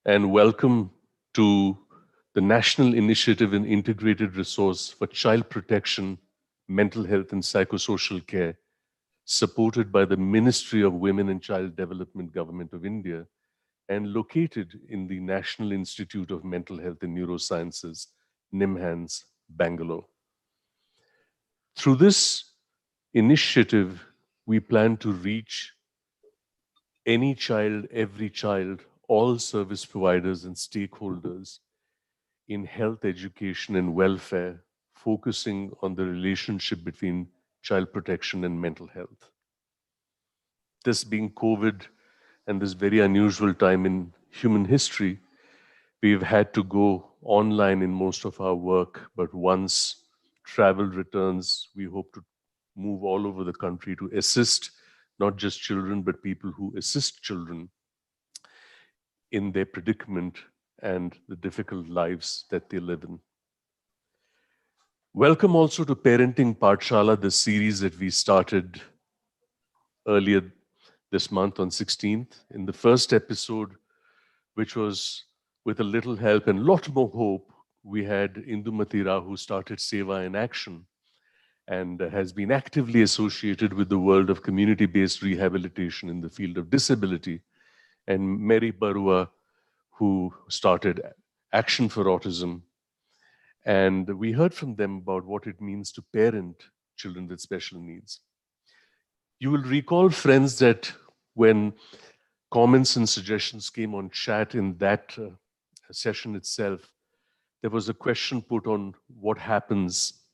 and welcome to the National Initiative and Integrated Resource for Child Protection, Mental Health and Psychosocial Care, supported by the Ministry of Women and Child Development, Government of India, and located in the National Institute of Mental Health and Neurosciences, NIMHANS, Bangalore. Through this initiative, we plan to reach any child, every child, all service providers and stakeholders in health, education, and welfare, focusing on the relationship between child protection and mental health. This being COVID and this very unusual time in human history, we've had to go online in most of our work, but once travel returns, we hope to move all over the country to assist not just children, but people who assist children in their predicament and the difficult lives that they live in. Welcome also to Parenting PATHSHALA, the series that we started earlier this month on 16th. In the first episode, which was with a little help and a lot more hope, we had Indumati Rao, who started Seva in Action and has been actively associated with the world of community-based rehabilitation in the field of disability, and Mary Barua, who started Action for Autism. And we heard from them about what it means to parent children with special needs. You will recall, friends, that when comments and suggestions came on chat in that session itself, there was a question put on what happens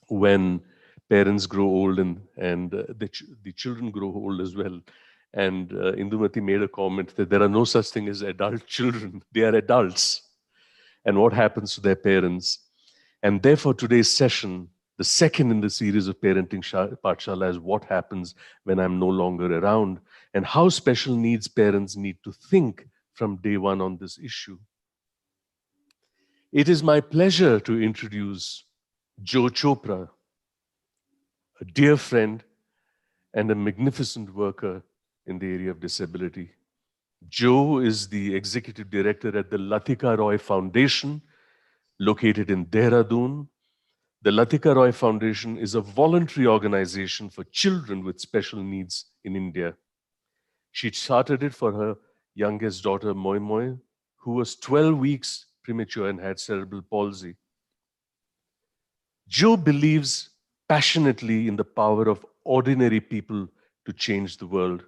when parents grow old and the children grow old as well. And Indumati made a comment that there are no such thing as adult children. They are adults. And what happens to their parents? And therefore, today's session, the second in the series of Parenting PATHSHALA, is what happens when I'm no longer around, and how special needs parents need to think from day one on this issue. It is my pleasure to introduce Jo Chopra, a dear friend and a magnificent worker in the area of disability. Jo is the executive director at the Latika Roy Foundation, located in Dehradun. The Latika Roy Foundation is a voluntary organization for children with special needs in India. She started it for her youngest daughter, Moy Moy, who was 12 weeks premature and had cerebral palsy. Jo believes passionately in the power of ordinary people to change the world.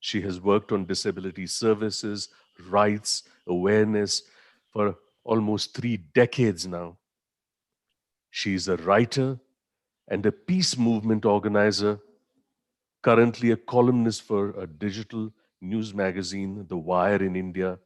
She has worked on disability services, rights, awareness for almost 3 decades now. She is a writer and a peace movement organizer, currently a columnist for a digital news magazine, The Wire in India.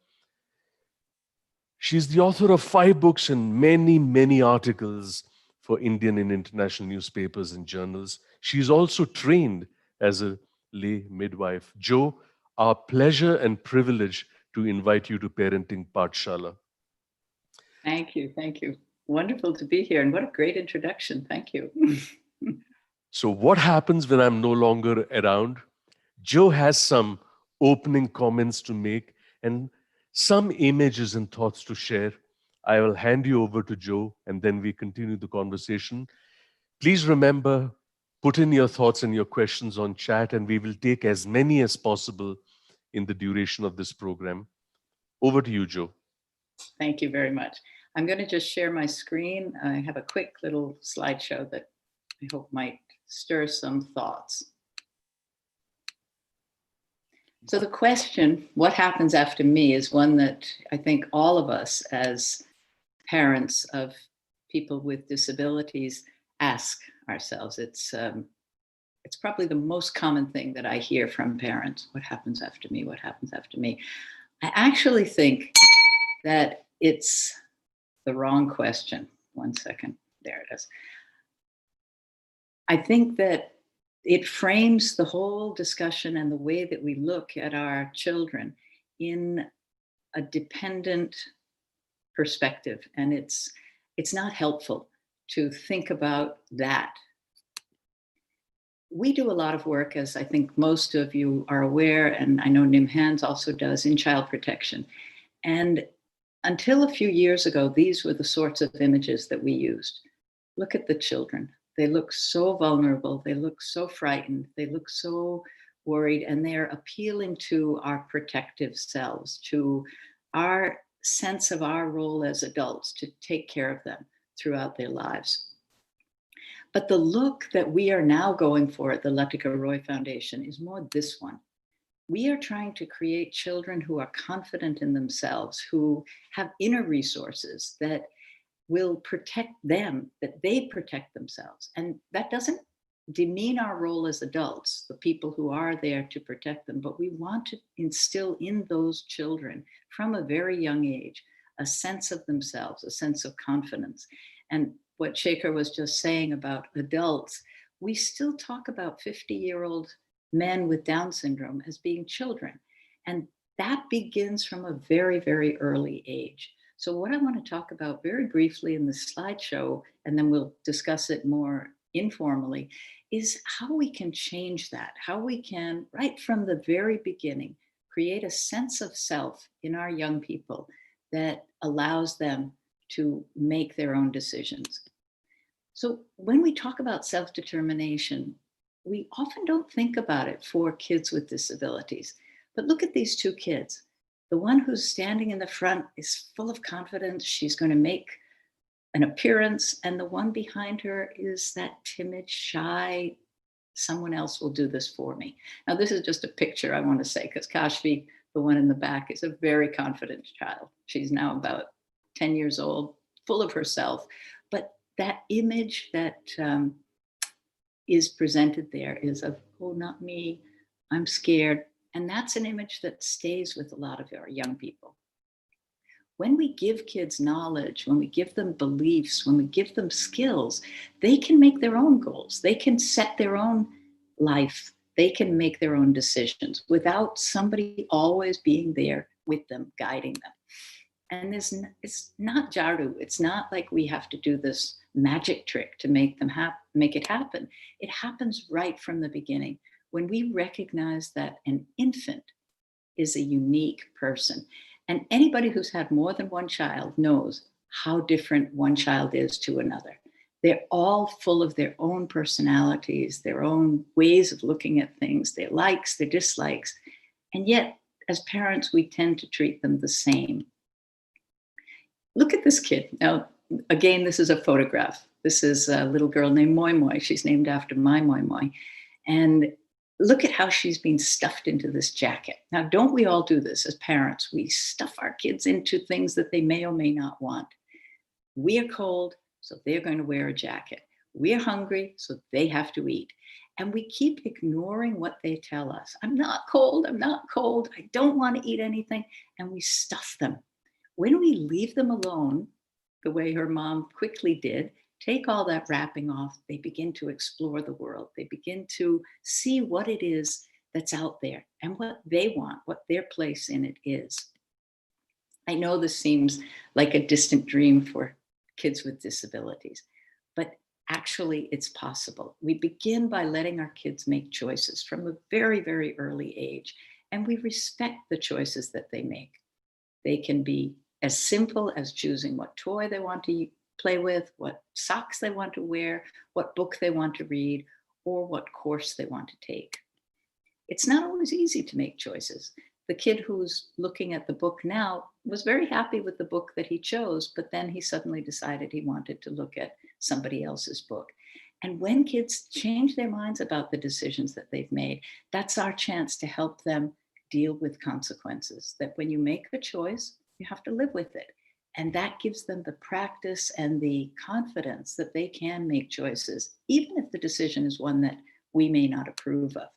She's the author of 5 books and many, many articles for Indian and international newspapers and journals. She's also trained as a lay midwife. Jo, our pleasure and privilege to invite you to Parenting PATHSHALA. Thank you. Thank you. Wonderful to be here. And what a great introduction. Thank you. So what happens when I'm no longer around? Jo has some opening comments to make and some images and thoughts to share. I will hand you over to Jo and then we continue the conversation. Please remember, put in your thoughts and your questions on chat and we will take as many as possible in the duration of this program. Over to you, Jo. Thank you very much. I'm going to just share my screen. I have a quick little slideshow that I hope might stir some thoughts. So the question, what happens after me, is one that I think all of us as parents of people with disabilities ask ourselves. It's probably the most common thing that I hear from parents. What happens after me? What happens after me? I actually think that it's the wrong question. One second. There it is. I think that it frames the whole discussion and the way that we look at our children in a dependent perspective. And it's not helpful to think about that. We do a lot of work, as I think most of you are aware, and I know NIMHANS also does, in child protection. And until a few years ago, these were the sorts of images that we used. Look at the children. They look so vulnerable. They look so frightened. They look so worried, and they're appealing to our protective selves, to our sense of our role as adults to take care of them throughout their lives. But the look that we are now going for at the Latika Roy Foundation is more this one. We are trying to create children who are confident in themselves, who have inner resources that will protect them, that they protect themselves. And that doesn't demean our role as adults, the people who are there to protect them, but we want to instill in those children from a very young age a sense of themselves, a sense of confidence. And what Shekhar was just saying about adults, we still talk about 50-year-old men with Down syndrome as being children. And that begins from a very, very early age. So what I want to talk about very briefly in this slideshow, and then we'll discuss it more informally, is how we can change that, how we can, right from the very beginning, create a sense of self in our young people that allows them to make their own decisions. So when we talk about self-determination, we often don't think about it for kids with disabilities. But look at these two kids. The one who's standing in the front is full of confidence. She's going to make an appearance. And the one behind her is that timid, shy, someone else will do this for me. Now, this is just a picture, I want to say, because Kashfi, the one in the back, is a very confident child. She's now about 10 years old, full of herself. But that image that is presented there is of, oh, not me, I'm scared. And that's an image that stays with a lot of our young people. When we give kids knowledge, when we give them beliefs, when we give them skills, they can make their own goals. They can set their own life. They can make their own decisions without somebody always being there with them, guiding them. And it's not jaru. It's not like we have to do this magic trick to make it happen. It happens right from the beginning when we recognize that an infant is a unique person. And anybody who's had more than one child knows how different one child is to another. They're all full of their own personalities, their own ways of looking at things, their likes, their dislikes. And yet, as parents, we tend to treat them the same. Look at this kid. Now, again, this is a photograph. This is a little girl named Moi Moi. She's named after my Moi Moi. And look at how she's been stuffed into this jacket. Now, don't we all do this as parents? We stuff our kids into things that they may or may not want. We're cold, so they're going to wear a jacket. We're hungry, so they have to eat. And we keep ignoring what they tell us. I'm not cold, I'm not cold, I don't want to eat anything. And we stuff them. When we leave them alone, the way her mom quickly did, take all that wrapping off, they begin to explore the world. They begin to see what it is that's out there and what they want, what their place in it is. I know this seems like a distant dream for kids with disabilities, but actually it's possible. We begin by letting our kids make choices from a very, very early age, and we respect the choices that they make. They can be as simple as choosing what toy they want to play with, what socks they want to wear, what book they want to read, or what course they want to take. It's not always easy to make choices. The kid who's looking at the book now was very happy with the book that he chose, but then he suddenly decided he wanted to look at somebody else's book. And when kids change their minds about the decisions that they've made, that's our chance to help them deal with consequences. That when you make a choice, you have to live with it. And that gives them the practice and the confidence that they can make choices, even if the decision is one that we may not approve of.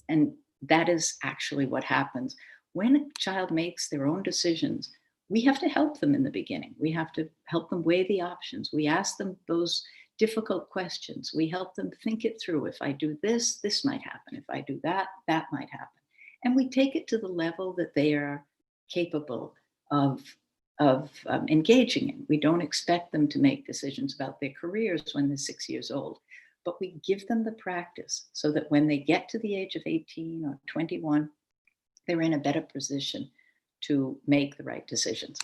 And that is actually what happens. When a child makes their own decisions, we have to help them in the beginning. We have to help them weigh the options. We ask them those difficult questions. We help them think it through. If I do this, this might happen. If I do that, that might happen. And we take it to the level that they are capable of engaging in. We don't expect them to make decisions about their careers when they're 6 years old, but we give them the practice so that when they get to the age of 18 or 21, they're in a better position to make the right decisions.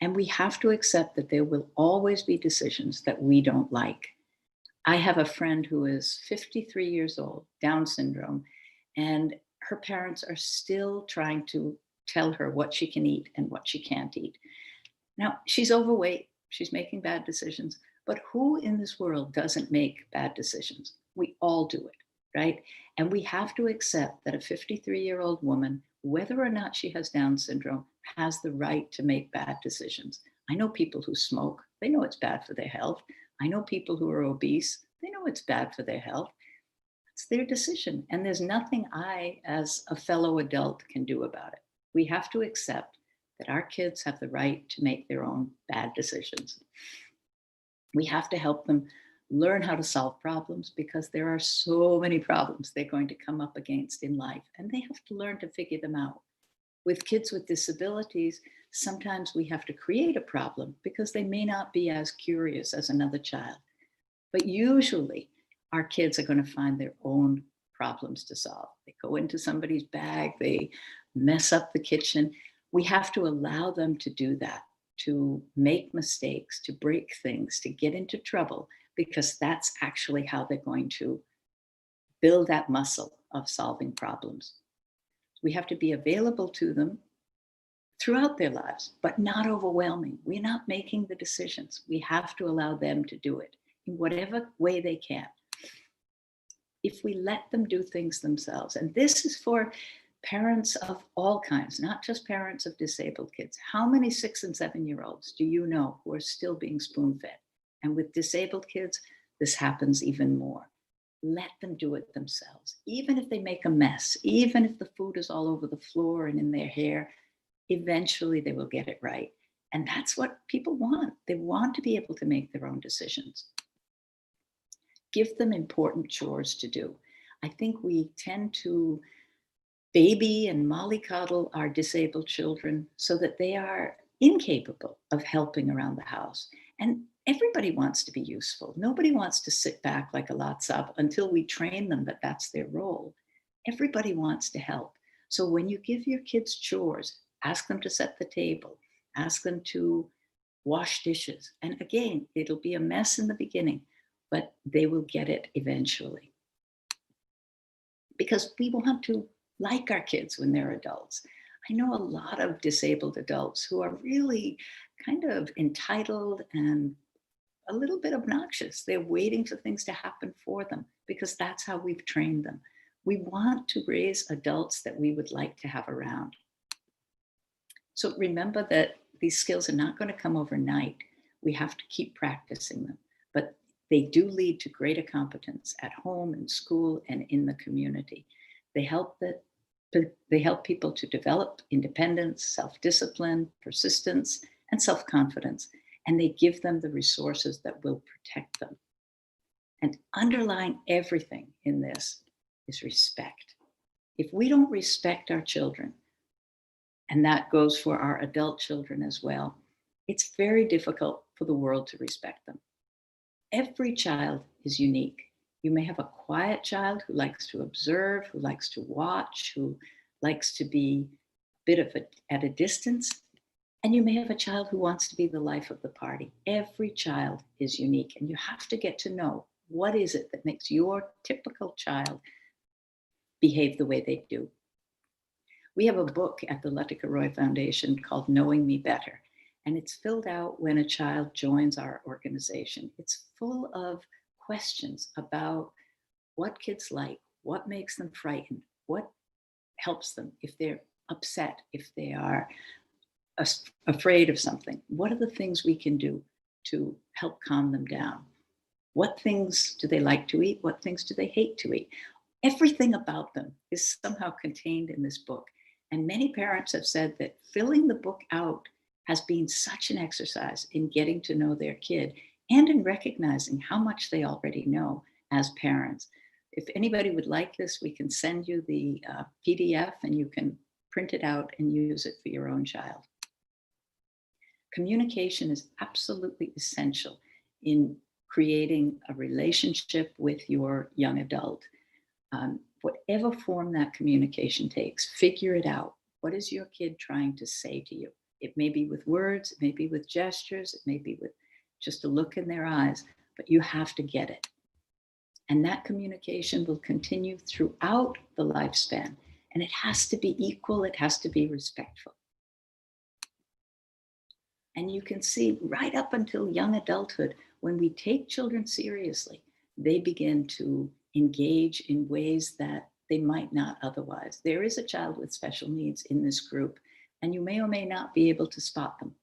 And we have to accept that there will always be decisions that we don't like. I have a friend who is 53 years old, Down syndrome, and her parents are still trying to tell her what she can eat and what she can't eat. Now, she's overweight, she's making bad decisions, but who in this world doesn't make bad decisions? We all do it, right? And we have to accept that a 53-year-old woman, whether or not she has Down syndrome, has the right to make bad decisions. I know people who smoke, they know it's bad for their health. I know people who are obese, they know it's bad for their health. It's their decision. And there's nothing I, as a fellow adult, can do about it. We have to accept that our kids have the right to make their own bad decisions. We have to help them learn how to solve problems, because there are so many problems they're going to come up against in life, and they have to learn to figure them out. With kids with disabilities, sometimes we have to create a problem because they may not be as curious as another child. But usually our kids are going to find their own problems to solve. They go into somebody's bag, they mess up the kitchen. We have to allow them to do that, to make mistakes, to break things, to get into trouble, because that's actually how they're going to build that muscle of solving problems. We have to be available to them throughout their lives, but not overwhelming. We're not making the decisions. We have to allow them to do it in whatever way they can. If we let them do things themselves, and this is for parents of all kinds, not just parents of disabled kids. How many 6 and 7-year-olds do you know who are still being spoon-fed? And with disabled kids, this happens even more. Let them do it themselves. Even if they make a mess, even if the food is all over the floor and in their hair, eventually they will get it right. And that's what people want. They want to be able to make their own decisions. Give them important chores to do. I think we tend to baby and mollycoddle our disabled children so that they are incapable of helping around the house. And everybody wants to be useful. Nobody wants to sit back like a lotsop until we train them that that's their role. Everybody wants to help. So when you give your kids chores, ask them to set the table, ask them to wash dishes. And again, it'll be a mess in the beginning, but they will get it eventually. Because we want to like our kids when they're adults. I know a lot of disabled adults who are really kind of entitled and a little bit obnoxious. They're waiting for things to happen for them because that's how we've trained them. We want to raise adults that we would like to have around. So remember that these skills are not going to come overnight. We have to keep practicing them, but they do lead to greater competence at home, in school, and in the community. They help people to develop independence, self-discipline, persistence, and self-confidence, and they give them the resources that will protect them. And underlying everything in this is respect. If we don't respect our children, and that goes for our adult children as well, it's very difficult for the world to respect them. Every child is unique. You may have a quiet child who likes to observe, who likes to watch, who likes to be a bit at a distance. And you may have a child who wants to be the life of the party. Every child is unique, and you have to get to know what is it that makes your typical child behave the way they do. We have a book at the Letica Roy Foundation called Knowing Me Better, and it's filled out when a child joins our organization. It's full of questions about what kids like, what makes them frightened, what helps them if they're upset, if they are afraid of something. What are the things we can do to help calm them down? What things do they like to eat? What things do they hate to eat? Everything about them is somehow contained in this book. And many parents have said that filling the book out has been such an exercise in getting to know their kid and in recognizing how much they already know as parents. If anybody would like this, we can send you the PDF and you can print it out and use it for your own child. Communication is absolutely essential in creating a relationship with your young adult. Whatever form that communication takes, figure it out. What is your kid trying to say to you? It may be with words, it may be with gestures, it may be with just a look in their eyes, but you have to get it. And that communication will continue throughout the lifespan. And it has to be equal, it has to be respectful. And you can see right up until young adulthood, when we take children seriously, they begin to engage in ways that they might not otherwise. There is a child with special needs in this group, and you may or may not be able to spot them.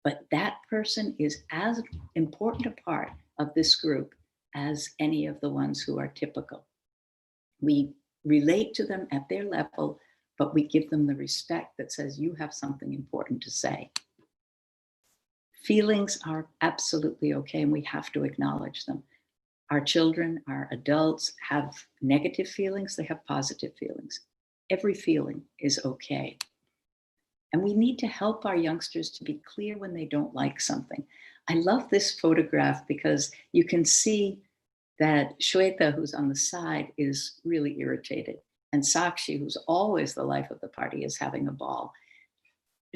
But that person is as important a part of this group as any of the ones who are typical. We relate to them at their level, but we give them the respect that says, you have something important to say. Feelings are absolutely okay, and we have to acknowledge them. Our children, our adults have negative feelings, they have positive feelings. Every feeling is okay. And we need to help our youngsters to be clear when they don't like something. I love this photograph because you can see that Shweta, who's on the side, is really irritated. And Sakshi, who's always the life of the party, is having a ball.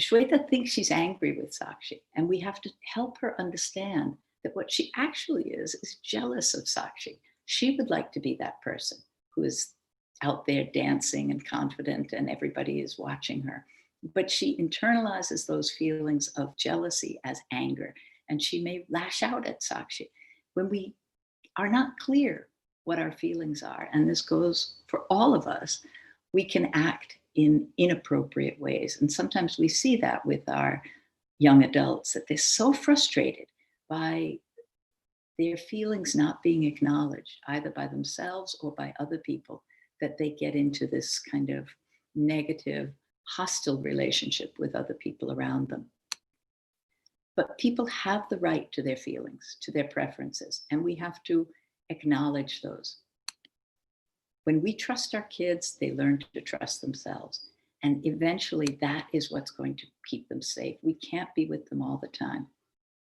Shweta thinks she's angry with Sakshi, and we have to help her understand that what she actually is jealous of Sakshi. She would like to be that person who is out there dancing and confident and everybody is watching her. But she internalizes those feelings of jealousy as anger, and she may lash out at Sakshi. When we are not clear what our feelings are, and this goes for all of us, we can act in inappropriate ways. And sometimes we see that with our young adults, that they're so frustrated by their feelings not being acknowledged, either by themselves or by other people, that they get into this kind of negative, hostile relationship with other people around them. But people have the right to their feelings, to their preferences, and we have to acknowledge those. When we trust our kids, they learn to trust themselves. And eventually that is what's going to keep them safe. We can't be with them all the time,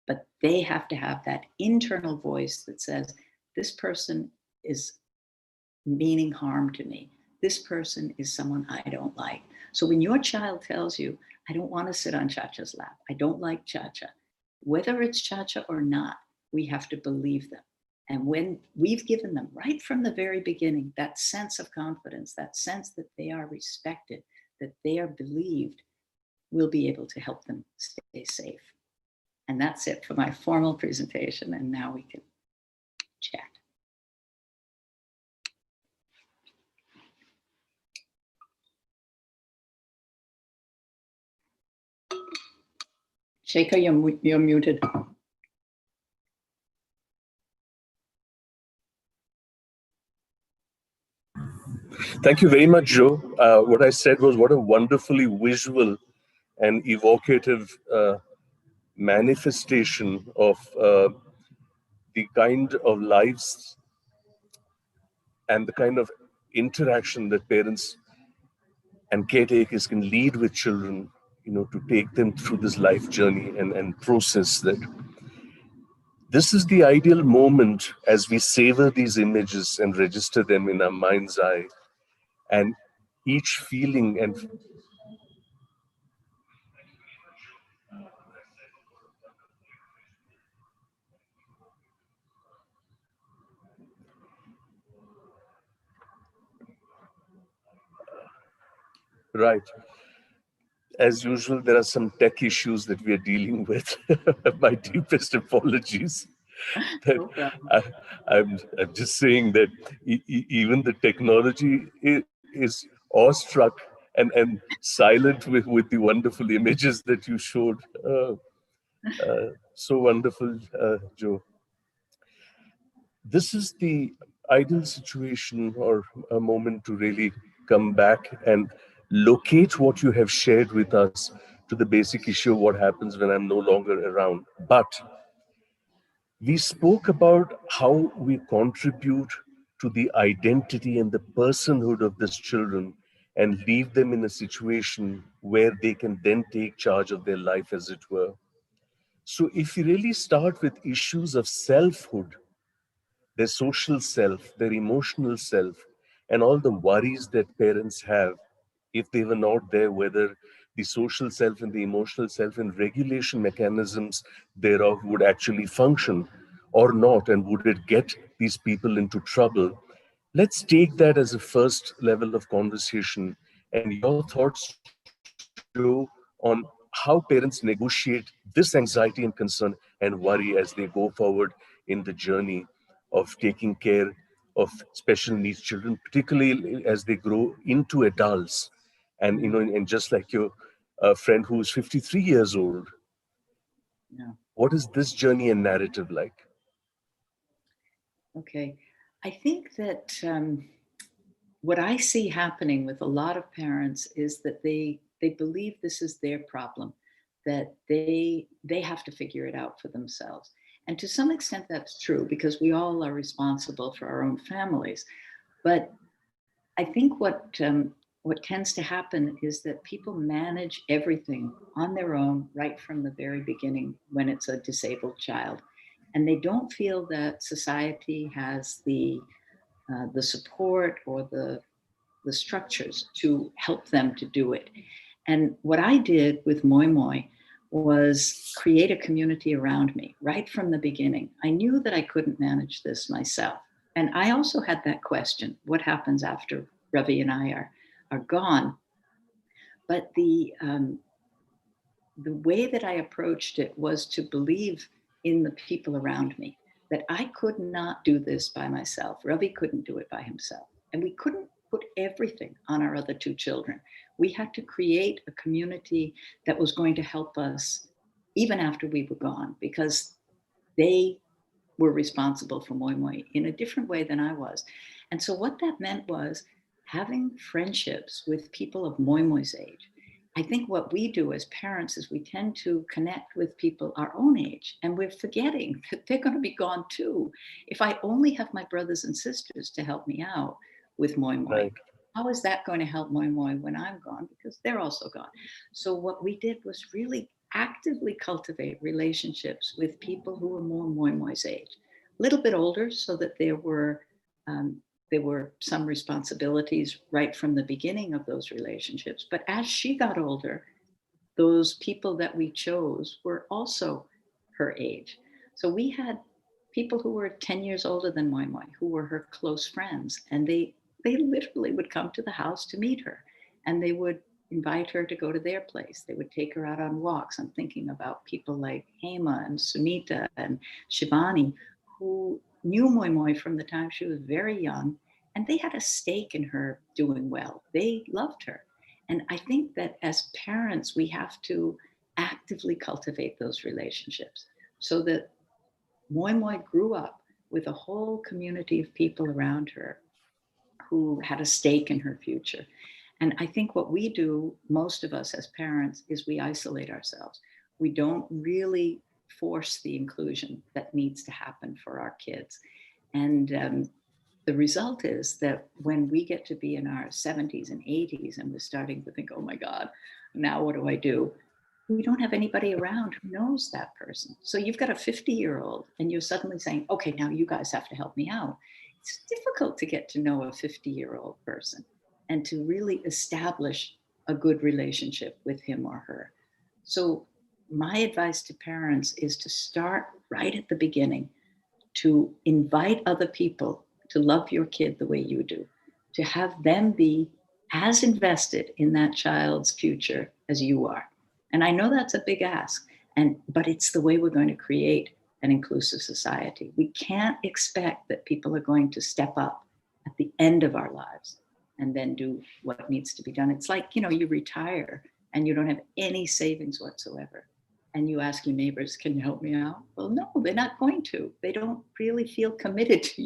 but they have to have that internal voice that says, this person is meaning harm to me. This person is someone I don't like. So when your child tells you, I don't want to sit on Chacha's lap, I don't like Chacha, whether it's Chacha or not, we have to believe them. And when we've given them right from the very beginning, that sense of confidence, that sense that they are respected, that they are believed, we'll be able to help them stay safe. And that's it for my formal presentation. And now we can chat. Shekhar, you're muted. Thank you very much, Jo. What I said was what a wonderfully visual and evocative manifestation of the kind of lives and the kind of interaction that parents and caretakers can lead with children, to take them through this life journey and process that. This is the ideal moment as we savor these images and register them in our mind's eye. And each feeling and right. As usual, there are some tech issues that we are dealing with. My deepest apologies. No problem. I'm just saying that even the technology is awestruck and silent with the wonderful images that you showed. So wonderful, Jo. This is the ideal situation or a moment to really come back and locate what you have shared with us to the basic issue of what happens when I'm no longer around. But we spoke about how we contribute to the identity and the personhood of these children and leave them in a situation where they can then take charge of their life, as it were. So if you really start with issues of selfhood, their social self, their emotional self, and all the worries that parents have, if they were not there, whether the social self and the emotional self and regulation mechanisms thereof would actually function or not, and would it get these people into trouble? Let's take that as a first level of conversation, and your thoughts, Joe, on how parents negotiate this anxiety and concern and worry as they go forward in the journey of taking care of special needs children, particularly as they grow into adults. And and just like your friend who's 53 years old, Yeah. what is this journey and narrative like? Okay. I think that what I see happening with a lot of parents is that they believe this is their problem, that they have to figure it out for themselves. And to some extent that's true because we all are responsible for our own families. But I think what tends to happen is that people manage everything on their own right from the very beginning when it's a disabled child, and they don't feel that society has the support or the structures to help them to do it. And what I did with Moi Moi was create a community around me right from the beginning. I knew that I couldn't manage this myself. And I also had that question, what happens after Ravi and I are gone? But the way that I approached it was to believe in the people around me, that I could not do this by myself. Ravi couldn't do it by himself. And we couldn't put everything on our other two children. We had to create a community that was going to help us even after we were gone, because they were responsible for Moi Moi in a different way than I was. And so what that meant was having friendships with people of Moi Moi's age. I think what we do as parents is we tend to connect with people our own age, and we're forgetting that they're going to be gone too. If I only have my brothers and sisters to help me out with Moi Moi, Right. how is that going to help Moi Moi when I'm gone? Because they're also gone. So what we did was really actively cultivate relationships with people who were more Moi Moi's age, a little bit older, so that um, there were some responsibilities right from the beginning of those relationships. But as she got older, those people that we chose were also her age. So we had people who were 10 years older than Moi Moi, who were her close friends. And they literally would come to the house to meet her. And they would invite her to go to their place. They would take her out on walks. I'm thinking about people like Hema and Sunita and Shivani, who knew Moi Moi from the time she was very young. And they had a stake in her doing well. They loved her. And I think that as parents, we have to actively cultivate those relationships so that Moi Moi grew up with a whole community of people around her who had a stake in her future. And I think what we do, most of us as parents, is we isolate ourselves. We don't really force the inclusion that needs to happen for our kids. And the result is that when we get to be in our 70s and 80s and we're starting to think, oh my God, now what do I do? We don't have anybody around who knows that person. So you've got a 50-year-old and you're suddenly saying, okay, now you guys have to help me out. It's difficult to get to know a 50-year-old person and to really establish a good relationship with him or her. So my advice to parents is to start right at the beginning, to invite other people to love your kid the way you do, to have them be as invested in that child's future as you are. And I know that's a big ask, but it's the way we're going to create an inclusive society. We can't expect that people are going to step up at the end of our lives and then do what needs to be done. It's like, you retire and you don't have any savings whatsoever, and you ask your neighbors, can you help me out? Well, no, they're not going to. They don't really feel committed to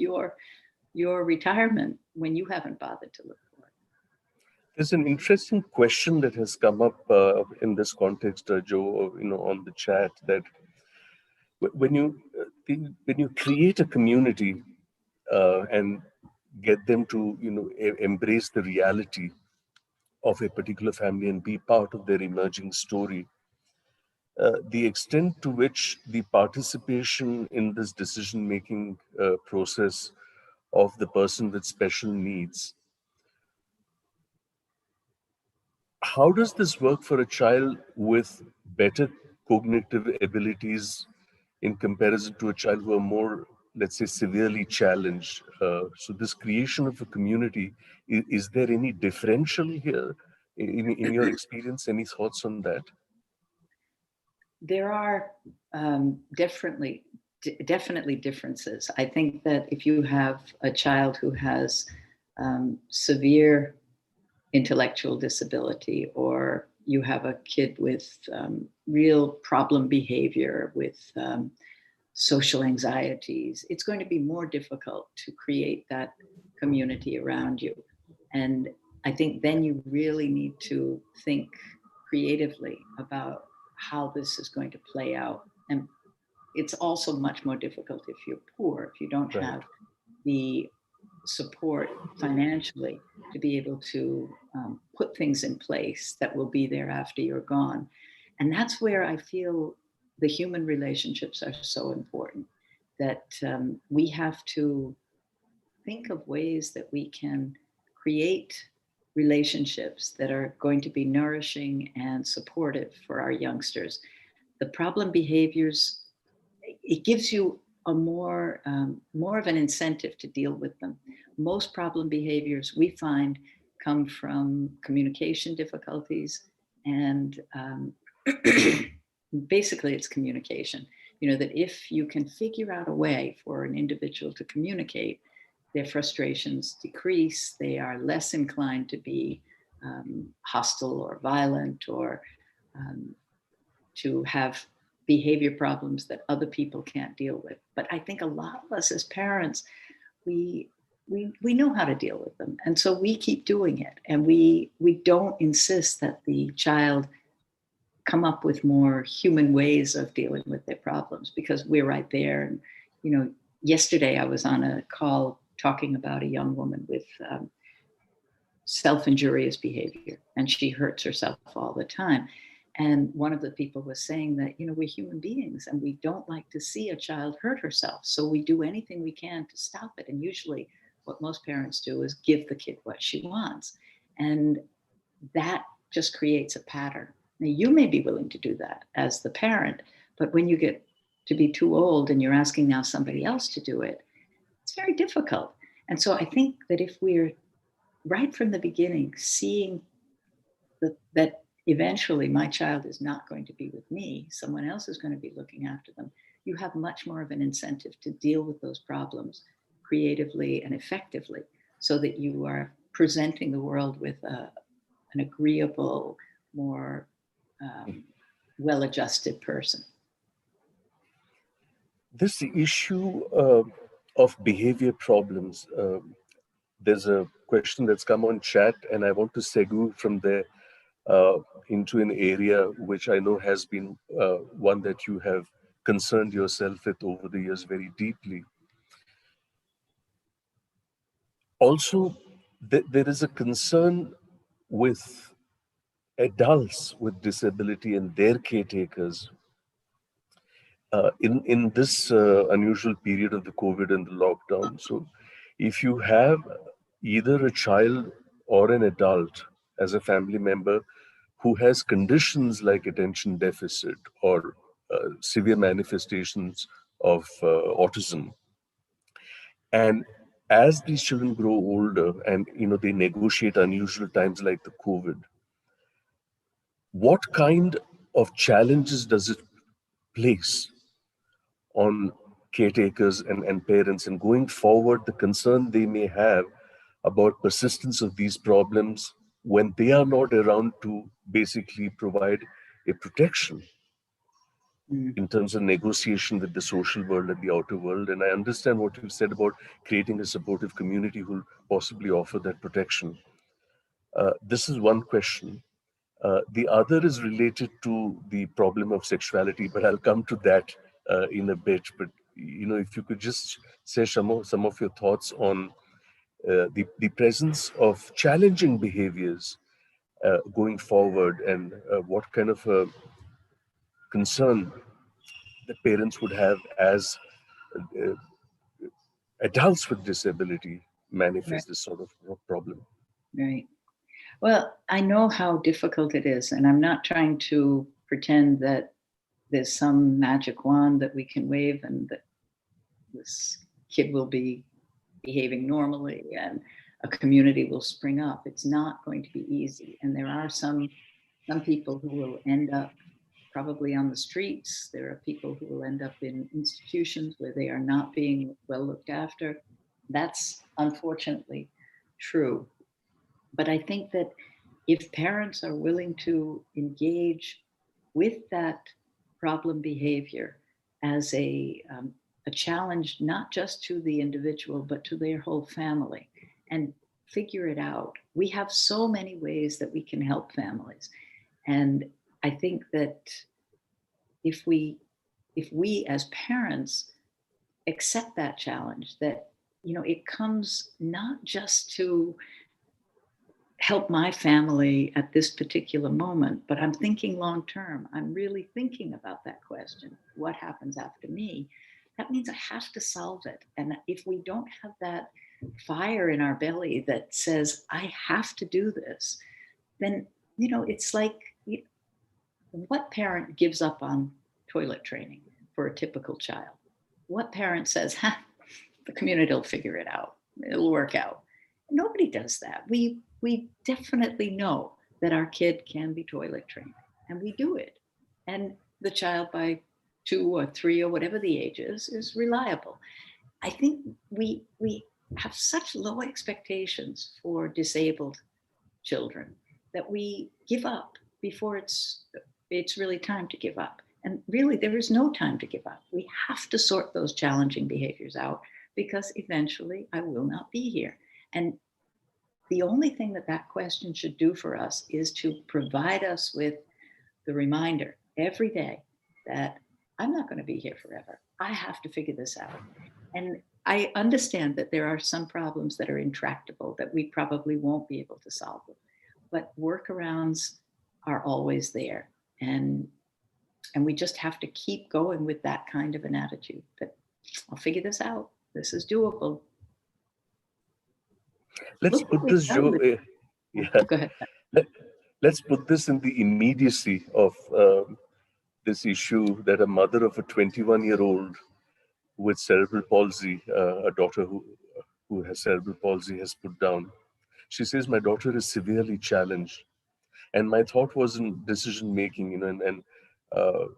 your retirement when you haven't bothered to look for it. There's an interesting question that has come up in this context, Joe, on the chat, that when you create a community and get them to embrace the reality of a particular family and be part of their emerging story, the extent to which the participation in this decision making process of the person with special needs How does this work for a child with better cognitive abilities in comparison to a child who are more, let's say, severely challenged? So this creation of a community, is there any differential here in your experience? Any thoughts on that? There are definitely differences. I think that if you have a child who has severe intellectual disability, or you have a kid with real problem behavior, with social anxieties, it's going to be more difficult to create that community around you. And I think then you really need to think creatively about how this is going to play out. And it's also much more difficult if you're poor, if you don't Right. have the support financially to be able to put things in place that will be there after you're gone. And that's where I feel the human relationships are so important, that we have to think of ways that we can create relationships that are going to be nourishing and supportive for our youngsters. The problem behaviors, it gives you a more of an incentive to deal with them. Most problem behaviors we find come from communication difficulties, and basically it's communication. You know, that if you can figure out a way for an individual to communicate, their frustrations decrease, they are less inclined to be hostile or violent, or um, to have behavior problems that other people can't deal with. But I think a lot of us as parents, we we know how to deal with them, and so we keep doing it, and we don't insist that the child come up with more human ways of dealing with their problems, because we're right there. And you know, yesterday I was on a call talking about a young woman with self-injurious behavior, and she hurts herself all the time. And one of the people was saying that, you know, we're human beings and we don't like to see a child hurt herself, so we do anything we can to stop it. And usually what most parents do is give the kid what she wants, and that just creates a pattern. Now, you may be willing to do that as the parent, but when you get to be too old and you're asking now somebody else to do it, it's very difficult. And so I think that if we're right from the beginning seeing that eventually my child is not going to be with me, someone else is going to be looking after them, you have much more of an incentive to deal with those problems creatively and effectively, so that you are presenting the world with an agreeable, more well-adjusted person. This issue of behavior problems, there's a question that's come on chat, and I want to segue from there uh, into an area which I know has been one that you have concerned yourself with over the years very deeply. Also, there is a concern with adults with disability and their caretakers in this unusual period of the COVID and the lockdown. So, if you have either a child or an adult as a family member who has conditions like attention deficit or severe manifestations of autism, and as these children grow older and they negotiate unusual times like the COVID, what kind of challenges does it place on caretakers and parents, and going forward the concern they may have about persistence of these problems when they are not around to basically provide a protection Mm. in terms of negotiation with the social world and the outer world. And I understand what you said about creating a supportive community who will possibly offer that protection. This is one question. The other is related to the problem of sexuality, but I'll come to that in a bit. But if you could just say some of your thoughts on the presence of challenging behaviors going forward, and what kind of concern the parents would have as uh, adults with disability Right, manifest this sort of problem. right. Well, I know how difficult it is, and I'm not trying to pretend that there's some magic wand that we can wave and that this kid will be behaving normally and a community will spring up. It's not going to be easy. And there are some people who will end up probably on the streets. There are people who will end up in institutions where they are not being well looked after. That's unfortunately true. But I think that if parents are willing to engage with that problem behavior as a challenge, not just to the individual, but to their whole family, and figure it out. We have so many ways that we can help families. And I think that if we if we as parents accept that challenge, that it comes not just to help my family at this particular moment, but I'm thinking long term. I'm really thinking about that question: what happens after me? That means I have to solve it. And if we don't have that fire in our belly that says, I have to do this, then, it's like, what parent gives up on toilet training for a typical child? What parent says, the community will figure it out, it'll work out? Nobody does that. We definitely know that our kid can be toilet trained, and we do it. And the child by 2 or 3 or whatever the age is reliable. I think we have such low expectations for disabled children that we give up before it's really time to give up. And really, there is no time to give up. We have to sort those challenging behaviors out, because eventually I will not be here. And the only thing that question should do for us is to provide us with the reminder every day that I'm not going to be here forever. I have to figure this out. And I understand that there are some problems that are intractable that we probably won't be able to solve them, but workarounds are always there. And we just have to keep going with that kind of an attitude that I'll figure this out. This is doable. Let's Look what put we've this, done Joe. with. Yeah. Go ahead. Let, let's put this in the immediacy of this issue that a mother of a 21-year-old with cerebral palsy, a daughter who has cerebral palsy, has put down. She says, my daughter is severely challenged. And my thought was in decision making, and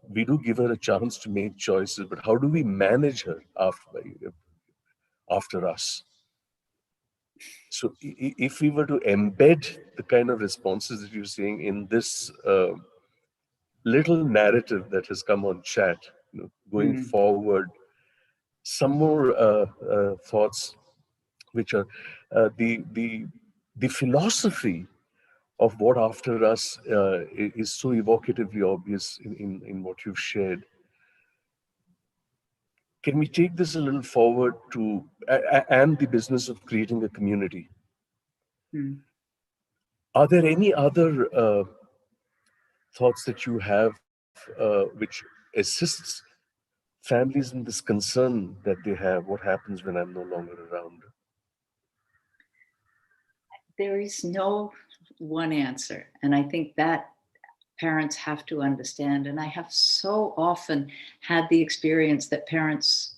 we do give her a chance to make choices, but how do we manage her after us? So if we were to embed the kind of responses that you're saying in this little narrative that has come on chat, going Mm. forward, some more thoughts, which are the philosophy of what after us is so evocatively obvious in what you've shared. Can we take this a little forward to and the business of creating a community? Mm. Are there any other thoughts that you have which assists families in this concern that they have? What happens when I'm no longer around? There is no one answer. And I think that parents have to understand. And I have so often had the experience that parents,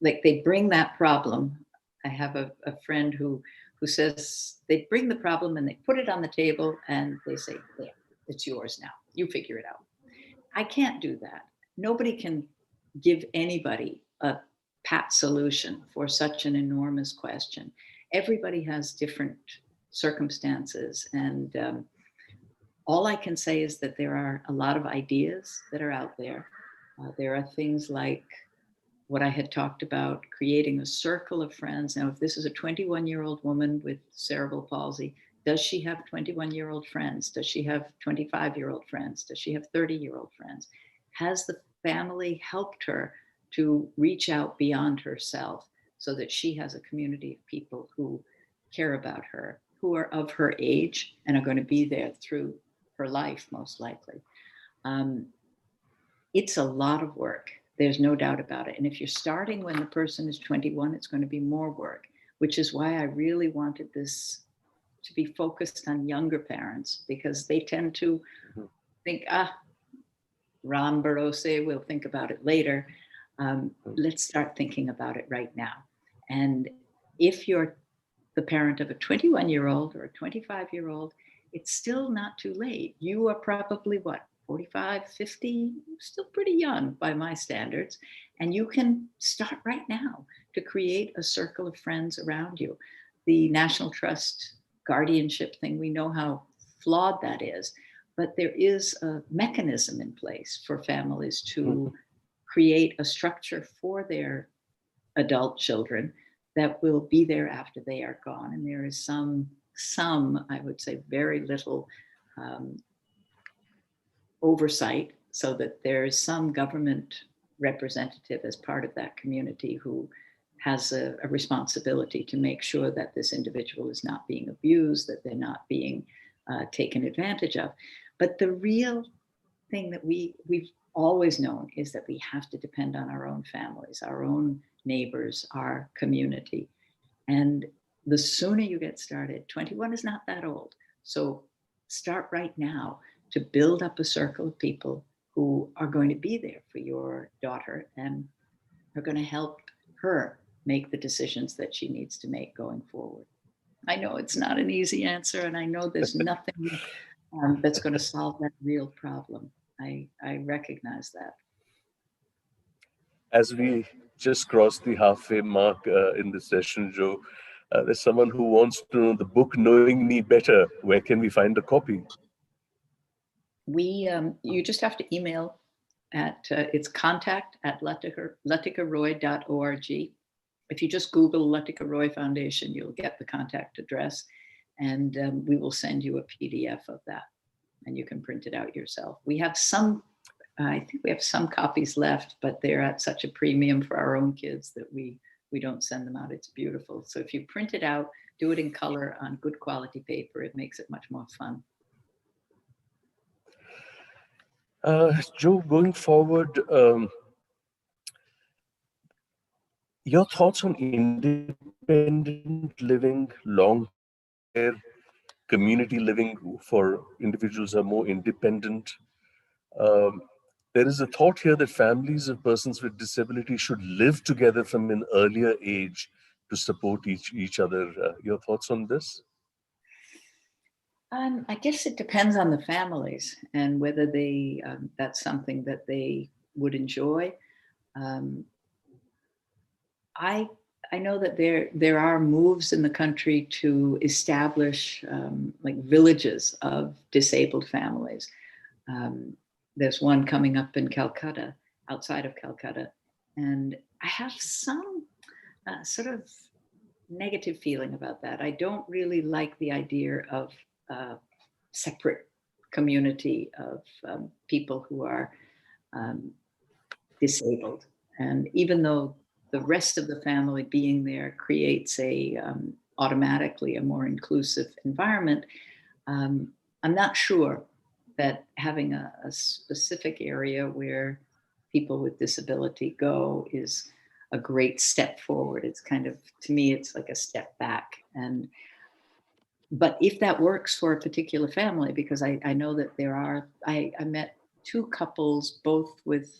like, they bring that problem. I have a friend who says they bring the problem and they put it on the table and they say, yeah, it's yours now. You figure it out. I can't do that. Nobody can give anybody a pat solution for such an enormous question. Everybody has different circumstances. And all I can say is that there are a lot of ideas that are out there. There are things like what I had talked about, creating a circle of friends. Now, if this is a 21-year-old woman with cerebral palsy, does she have 21-year-old friends? Does she have 25-year-old friends? Does she have 30-year-old friends? Has the family helped her to reach out beyond herself so that she has a community of people who care about her, who are of her age and are going to be there through her life, most likely? It's a lot of work. There's no doubt about it. And if you're starting when the person is 21, it's going to be more work, which is why I really wanted this to be focused on younger parents, because they tend to think, Ram Barose, we'll think about it later. Let's start thinking about it right now. And if you're the parent of a 21-year-old or a 25-year-old, it's still not too late. You are probably what, 45, 50, still pretty young by my standards. And you can start right now to create a circle of friends around you. The National Trust guardianship thing, we know how flawed that is, but there is a mechanism in place for families to create a structure for their adult children that will be there after they are gone. And there is some, I would say very little oversight, so that there's some government representative as part of that community who has a responsibility to make sure that this individual is not being abused, that they're not being taken advantage of. But the real thing that we've always known is that we have to depend on our own families, our own neighbors, our community. And the sooner you get started, 21 is not that old. So start right now to build up a circle of people who are going to be there for your daughter and are going to help her make the decisions that she needs to make going forward. I know it's not an easy answer, and I know there's nothing that's going to solve that real problem. I recognize that. As we just crossed the halfway mark in the session, Jo, there's someone who wants to know the book Knowing Me Better. Where can we find a copy? You just have to email at it's contact@latikaroy.org. If you just Google Latika Roy Foundation, you'll get the contact address, and we will send you a PDF of that, and you can print it out yourself. We have some, I think we have some copies left, but they're at such a premium for our own kids that we don't send them out. It's beautiful. So if you print it out, do it in color on good quality paper, it makes it much more fun. Jo, going forward, your thoughts on independent living, long-term care, community living for individuals who are more independent. There is a thought here that families of persons with disability should live together from an earlier age to support each other. Your thoughts on this? I guess it depends on the families and whether they that's something that they would enjoy. I know that there are moves in the country to establish like villages of disabled families. There's one coming up in Calcutta, outside of Calcutta, and I have some sort of negative feeling about that. I don't really like the idea of separate community of people who are disabled. And even though the rest of the family being there creates automatically a more inclusive environment, I'm not sure that having a specific area where people with disability go is a great step forward. It's kind of, to me, it's like a step back. But if that works for a particular family, because I know that there are, I met two couples, both with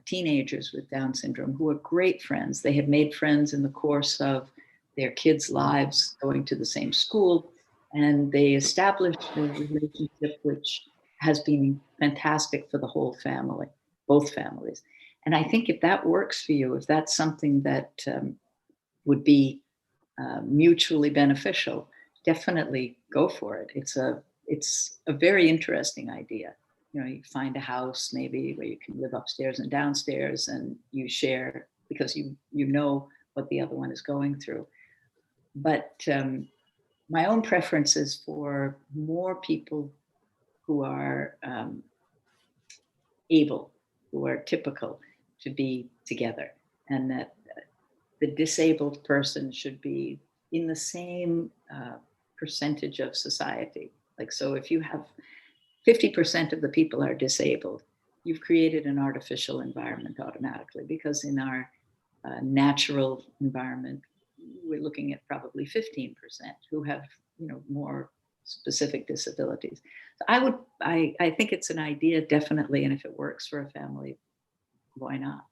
teenagers with Down syndrome, who are great friends. They had made friends in the course of their kids' lives, going to the same school, and they established a relationship which has been fantastic for the whole family, both families. And I think if that works for you, if that's something that would be mutually beneficial, definitely go for it. It's a very interesting idea. You know, you find a house maybe where you can live upstairs and downstairs, and you share because you know what the other one is going through. But my own preference is for more people who are able, who are typical, to be together, and that the disabled person should be in the same percentage of society. Like, so if you have 50% of the people are disabled, you've created an artificial environment automatically, because in our natural environment, we're looking at probably 15% who have more specific disabilities. So I think it's an idea, definitely, and if it works for a family, why not?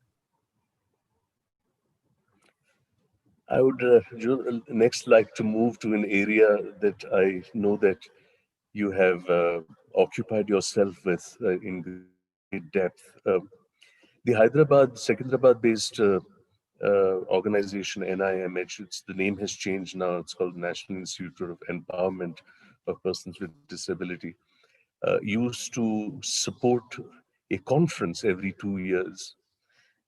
I would next like to move to an area that I know that you have occupied yourself with in great depth. The Secunderabad-based organization NIMH, the name has changed now. It's called National Institute of Empowerment of Persons with Disability. Used to support a conference every 2 years.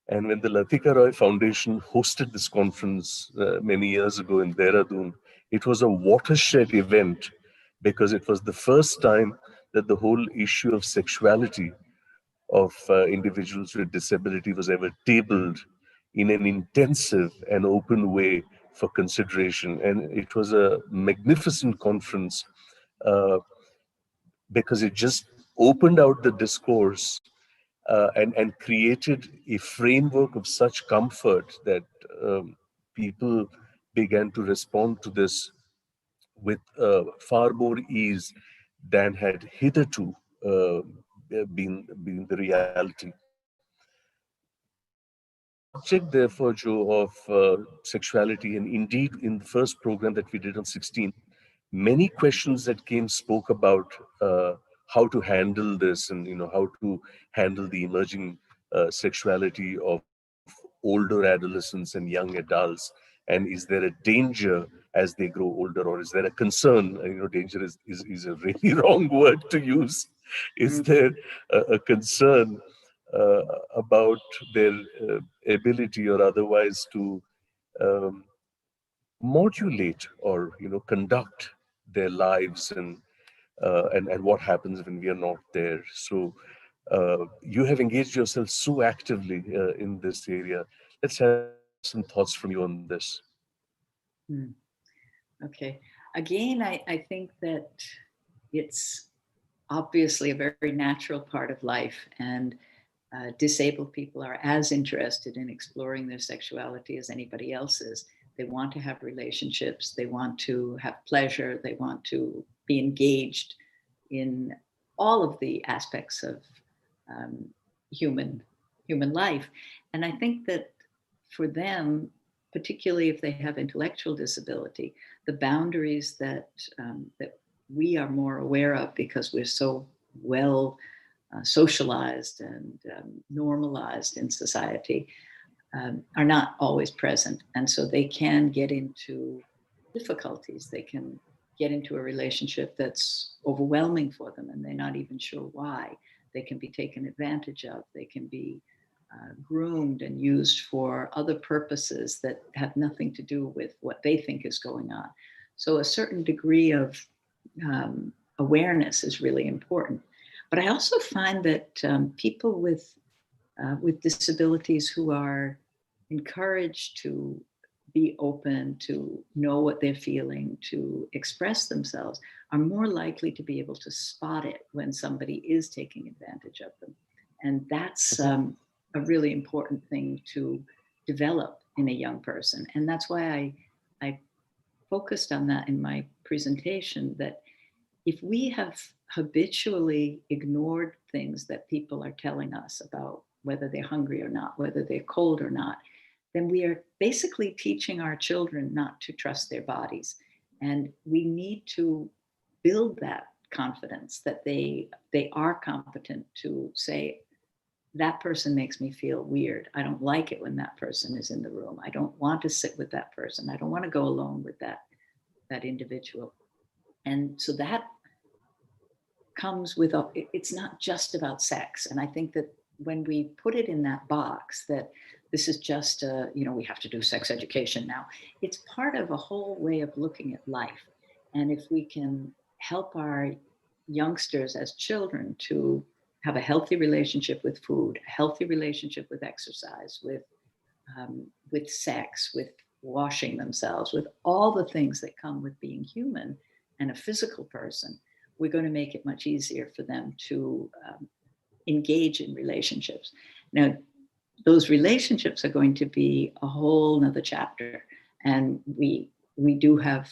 And when the Latika Roy Foundation hosted this conference many years ago in Dehradun, it was a watershed event because it was the first time that the whole issue of sexuality of individuals with disability was ever tabled in an intensive and open way for consideration. And it was a magnificent conference uh, because it just opened out the discourse and created a framework of such comfort that people began to respond to this with far more ease than had hitherto been the reality. On the subject, therefore, Joe, of sexuality, and indeed in the first program that we did on 16th, many questions that came spoke about how to handle this, and how to handle the emerging sexuality of older adolescents and young adults, and is there a danger as they grow older, or is there a concern? Danger is a really wrong word to use. Is Mm. there a concern uh, about their ability or otherwise to um, modulate or conduct their lives, and what happens when we are not there? So you have engaged yourself so actively in this area. Let's have some thoughts from you on this. Mm. Okay. Again, I think that it's obviously a very natural part of life, and disabled people are as interested in exploring their sexuality as anybody else is. They want to have relationships, they want to have pleasure, they want to be engaged in all of the aspects of um, human human life. And I think that for them, particularly if they have intellectual disability, the boundaries that we are more aware of because we're so well socialized and normalized in society, are not always present. And so they can get into difficulties. They can get into a relationship that's overwhelming for them and they're not even sure why. They can be taken advantage of. They can be groomed and used for other purposes that have nothing to do with what they think is going on. So a certain degree of awareness is really important. But I also find that people with disabilities who are encouraged to be open, to know what they're feeling, to express themselves, are more likely to be able to spot it when somebody is taking advantage of them. And that's a really important thing to develop in a young person. And that's why I focused on that in my presentation, that if we have habitually ignored things that people are telling us about whether they're hungry or not, whether they're cold or not, then we are basically teaching our children not to trust their bodies. And we need to build that confidence that they are competent to say, that person makes me feel weird. I don't like it when that person is in the room. I don't want to sit with that person. I don't want to go alone with that individual. And so that comes with it's not just about sex. And I think that when we put it in that box, that this is just we have to do sex education now, it's part of a whole way of looking at life. And if we can help our youngsters as children to have a healthy relationship with food, a healthy relationship with exercise, with sex, with washing themselves, with all the things that come with being human and a physical person, we're going to make it much easier for them to engage in relationships. Now, those relationships are going to be a whole nother chapter. And we do have,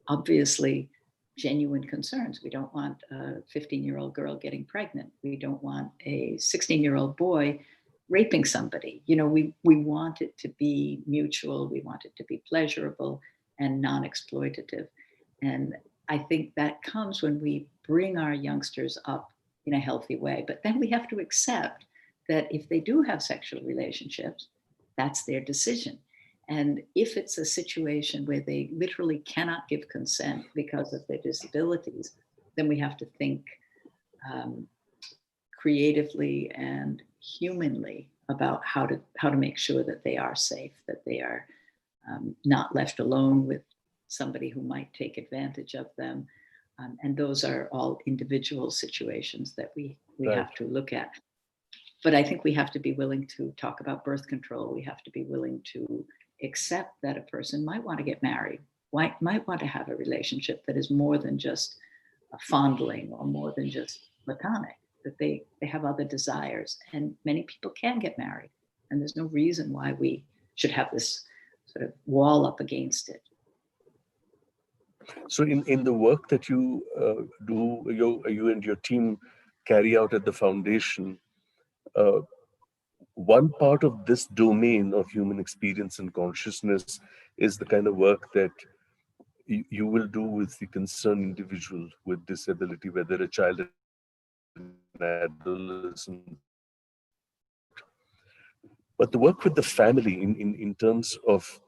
obviously genuine concerns. We don't want a 15-year-old girl getting pregnant. We don't want a 16-year-old boy raping somebody. We want it to be mutual. We want it to be pleasurable and non-exploitative. And I think that comes when we bring our youngsters up in a healthy way. But then we have to accept that if they do have sexual relationships, that's their decision. And if it's a situation where they literally cannot give consent because of their disabilities, then we have to think creatively and humanly about how to make sure that they are safe, that they are not left alone with somebody who might take advantage of them. And those are all individual situations that we Right. have to look at. But I think we have to be willing to talk about birth control. We have to be willing to accept that a person might want to get married, might want to have a relationship that is more than just a fondling or more than just platonic, that they have other desires. And many people can get married. And there's no reason why we should have this sort of wall up against it. So in the work that you do, you and your team carry out at the foundation, one part of this domain of human experience and consciousness is the kind of work that you will do with the concerned individual with disability, whether a child, an adolescent, or an adult. But the work with the family in terms of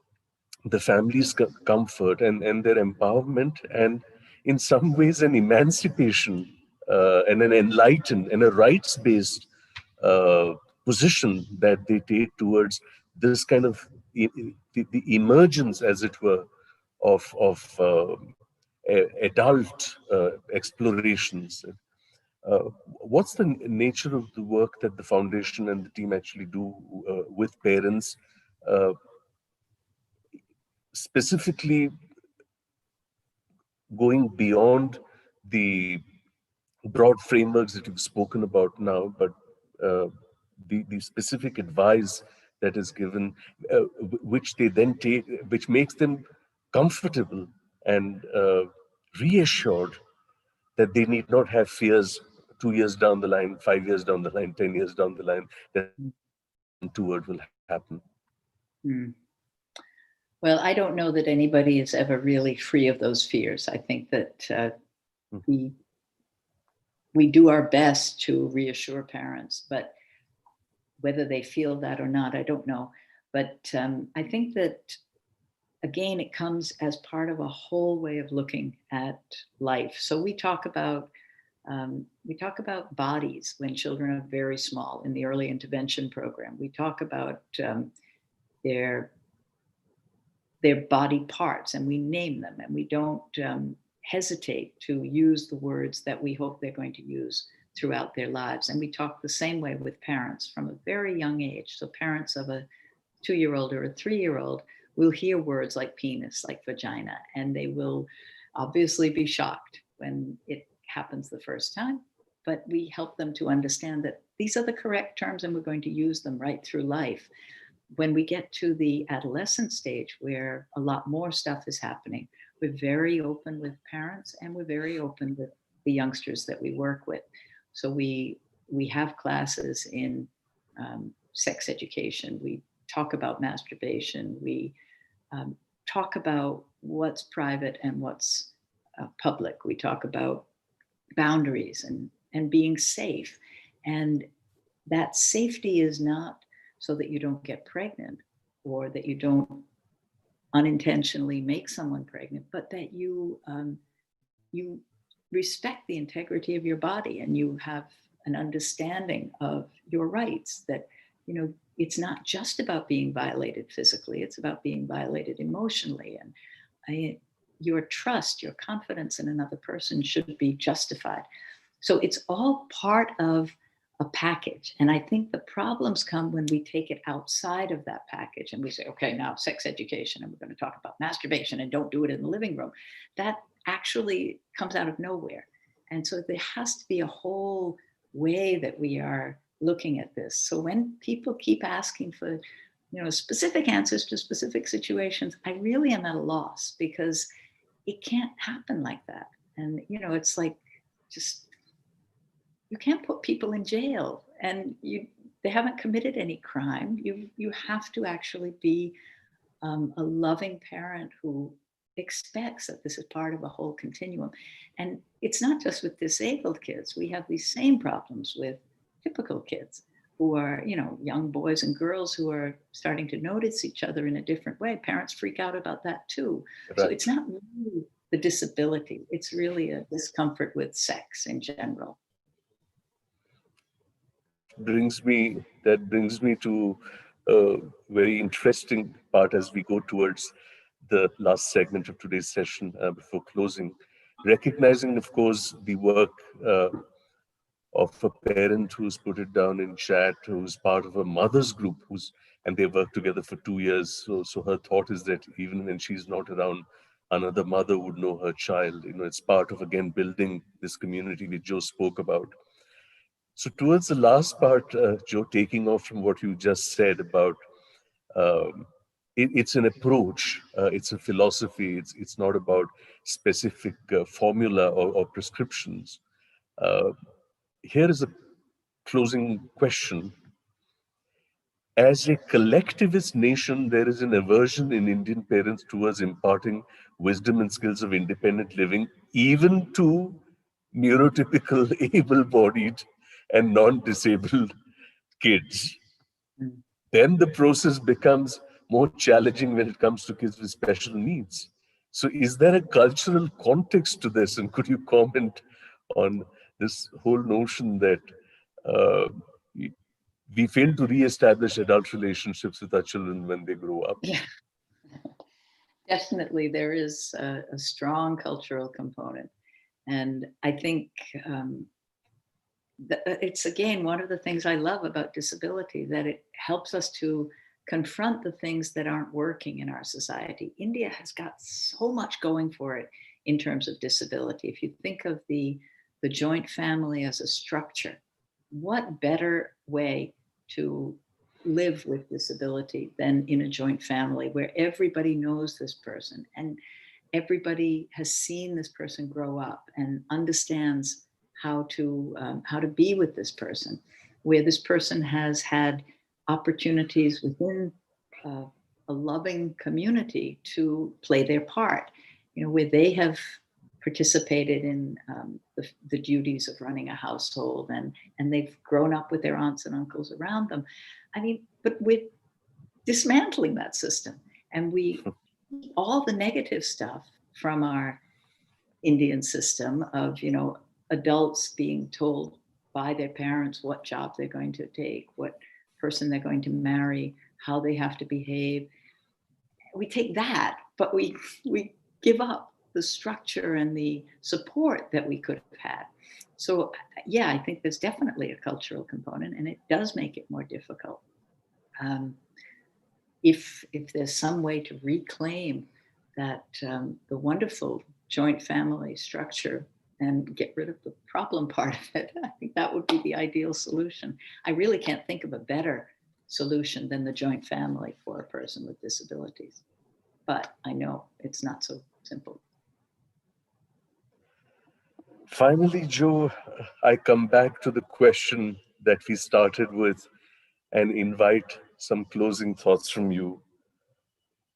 the family's comfort and their empowerment, and in some ways an emancipation and an enlightened and a rights-based uh, position that they take towards this kind of the emergence, as it were, of adult explorations. What's the nature of the work that the foundation and the team actually do with parents, uh, specifically going beyond the broad frameworks that you've spoken about now, but uh, the specific advice that is given, which they then take, which makes them comfortable and reassured that they need not have fears 2 years down the line, 5 years down the line, 10 years down the line, that something untoward will happen. Mm. Well, I don't know that anybody is ever really free of those fears. I think that we do our best to reassure parents, but whether they feel that or not, I don't know. But I think that, again, it comes as part of a whole way of looking at life. So we talk about bodies when children are very small in the early intervention program. We talk about their body parts, and we name them, and we don't hesitate to use the words that we hope they're going to use throughout their lives. And we talk the same way with parents from a very young age. So parents of a 2-year-old or a 3-year-old will hear words like penis, like vagina, and they will obviously be shocked when it happens the first time. But we help them to understand that these are the correct terms and we're going to use them right through life. When we get to the adolescent stage, where a lot more stuff is happening, we're very open with parents and we're very open with the youngsters that we work with. So we have classes in sex education. We talk about masturbation. We talk about what's private and what's public. We talk about boundaries and being safe. And that safety is not so that you don't get pregnant or that you don't unintentionally make someone pregnant, but that you respect the integrity of your body and you have an understanding of your rights, that it's not just about being violated physically, it's about being violated emotionally. And your trust, your confidence in another person should be justified. So it's all part of a package. And I think the problems come when we take it outside of that package and we say, okay, now sex education, and we're going to talk about masturbation and don't do it in the living room. That actually comes out of nowhere. And so there has to be a whole way that we are looking at this. So when people keep asking for, specific answers to specific situations, I really am at a loss, because it can't happen like that. And, you know, it's like, just, you can't put people in jail, and they haven't committed any crime. You have to actually be a loving parent who expects that this is part of a whole continuum. And it's not just with disabled kids. We have these same problems with typical kids who are, you know, young boys and girls who are starting to notice each other in a different way. Parents freak out about that too. Right. So it's not really the disability, it's really a discomfort with sex in general. That brings me to a very interesting part as we go towards the last segment of today's session before closing. Recognizing, of course, the work of a parent who's put it down in chat, who's part of a mother's group, and they work together for 2 years. So her thought is that even when she's not around, another mother would know her child. You know, it's part of, again, building this community which Jo spoke about. So towards the last part, Jo, taking off from what you just said about um, it's an approach, it's a philosophy. It's not about specific formula or prescriptions. Uh, Here is a closing question. As a collectivist nation, there is an aversion in Indian parents towards imparting wisdom and skills of independent living, even to neurotypical, able-bodied, and non-disabled kids. Mm. Then the process becomes more challenging when it comes to kids with special needs. So, is there a cultural context to this? And could you comment on this whole notion that uh, we fail to re-establish adult relationships with our children when they grow up? Yeah, definitely there is a strong cultural component. And I think it's, again, one of the things I love about disability, that it helps us to confront the things that aren't working in our society. India has got so much going for it in terms of disability. If you think of the joint family as a structure, what better way to live with disability than in a joint family where everybody knows this person and everybody has seen this person grow up and understands how to be with this person, where this person has had opportunities within uh, a loving community to play their part, you know, where they have participated in the duties of running a household, and they've grown up with their aunts and uncles around them. I mean, but we're dismantling that system, and we all the negative stuff from our Indian system of, you know, adults being told by their parents what job they're going to take, what person they're going to marry, how they have to behave. We take that, but we give up the structure and the support that we could have had. So yeah, I think there's definitely a cultural component, and it does make it more difficult. If there's some way to reclaim that the wonderful joint family structure and get rid of the problem part of it, I think that would be the ideal solution. I really can't think of a better solution than the joint family for a person with disabilities. But I know it's not so simple. Finally, Jo, I come back to the question that we started with and invite some closing thoughts from you.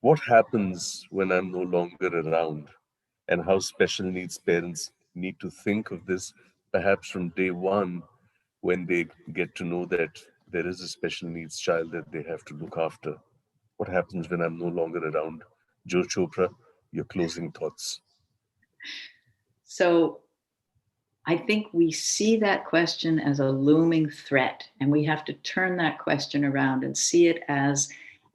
What happens when I'm no longer around, and how special needs parents need to think of this perhaps from day one when they get to know that there is a special needs child that they have to look after? What happens when I'm no longer around? Jo Chopra, your closing thoughts. So I think we see that question as a looming threat, and we have to turn that question around and see it as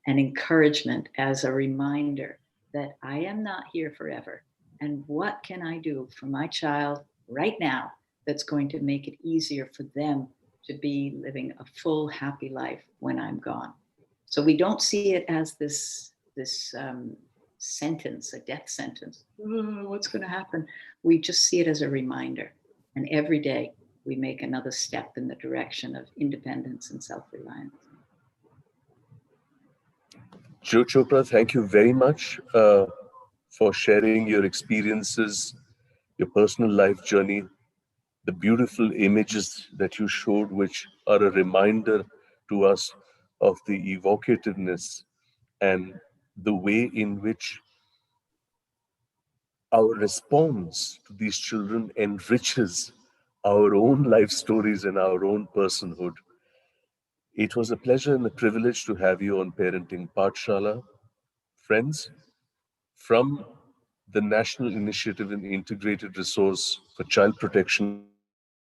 an encouragement, as a reminder that I am not here forever. And what can I do for my child right now that's going to make it easier for them to be living a full, happy life when I'm gone? So we don't see it as this sentence, a death sentence. Oh, what's going to happen? We just see it as a reminder. And every day we make another step in the direction of independence and self-reliance. Jo Chopra, thank you very much for sharing your experiences, your personal life journey, the beautiful images that you showed, which are a reminder to us of the evocativeness and the way in which our response to these children enriches our own life stories and our own personhood. It was a pleasure and a privilege to have you on Parenting Pathshala. Friends, from the National Initiative and Integrated Resource for Child Protection,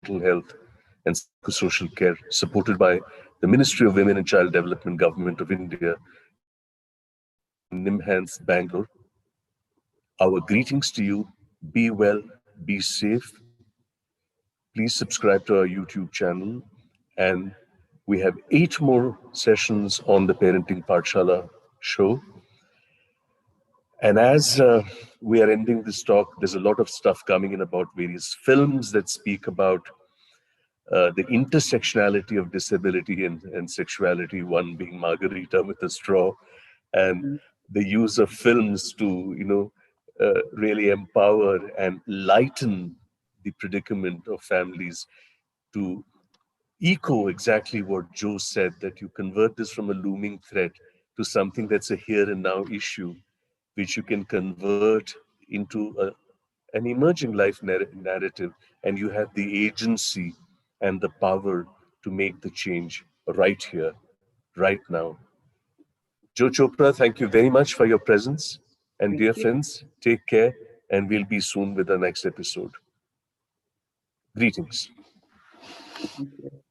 Mental Health, and Psychosocial Care, supported by the Ministry of Women and Child Development, Government of India, and SAMVAD-NIMHANS, Bangalore, our greetings to you. Be well, be safe. Please subscribe to our YouTube channel. And we have 8 more sessions on the Parenting Pathshala show. And as we are ending this talk, there's a lot of stuff coming in about various films that speak about the intersectionality of disability and sexuality, one being Margarita with a Straw, and the use of films to, really empower and lighten the predicament of families, to echo exactly what Joe said, that you convert this from a looming threat to something that's a here and now issue, which you can convert into an emerging life narrative, and you have the agency and the power to make the change right here, right now. Jo Chopra, thank you very much for your presence. And Thank dear you. friends, take care, and we'll be soon with the next episode. Greetings. Thank you.